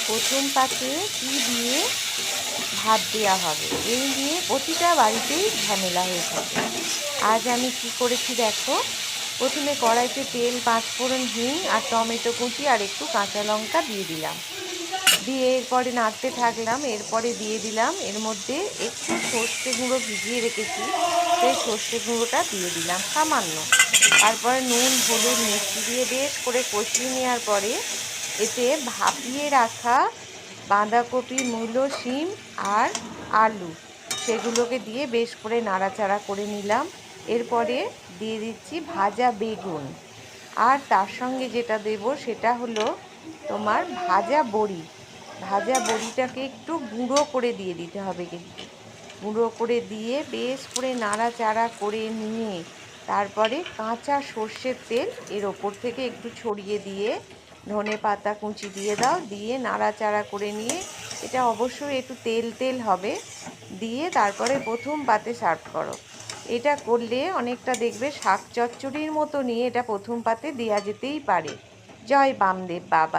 প্রথম পাতে কী দিয়ে ভাত দেওয়া হবে এই নিয়ে প্রতিটা বাড়িতেই ঝামেলা হয়ে থাকে। আজ আমি কি করেছি দেখো। প্রথমে কড়াইতে তেল, পাঁচফোড়ন, হিং আর টমেটো কুচি আর একটু কাঁচা লঙ্কা দিয়ে দিলাম। দিয়ে এরপরে নাড়তে থাকলাম। এরপরে দিয়ে দিলাম এর মধ্যে একটু সর্ষে গুঁড়ো ভিজিয়ে রেখেছি, সেই সর্ষে গুঁড়োটা দিয়ে দিলাম সামান্য। তারপরে নুন, হলুদ, মিষ্টি দিয়ে বেশ করে কষিয়ে নেওয়ার পরে এতে ভাপিয়ে রাখা বাঁধাকপি, মূলো, শিম আর আলু সেগুলোকে দিয়ে বেশ করে নাড়াচাড়া করে নিলাম। এরপরে দিয়ে দিচ্ছি ভাজা বেগুন, আর তার সঙ্গে যেটা দেব সেটা হলো তোমার ভাজা বড়ি। ভাজা বড়িটাকে একটু গুঁড়ো করে দিয়ে দিতে হবে, কিন্তু গুঁড়ো করে দিয়ে বেশ করে নাড়াচাড়া করে নিয়ে তারপরে কাঁচা সর্ষের তেল এর ওপর থেকে একটু ছড়িয়ে দিয়ে ধনে পাতা কুচি দিয়ে দাও, দিয়ে নাড়াচাড়া করে নিয়ে এটা অবশ্যই একটু তেল তেল হবে, দিয়ে তারপরে প্রথম পাতে সার্ভ করো। এটা করলে অনেকটা দেখবে শাক চচ্চড়ির মতো, নিয়ে এটা প্রথম পাতে দেওয়া যেতেই পারে। জয় বামদেব বাবা।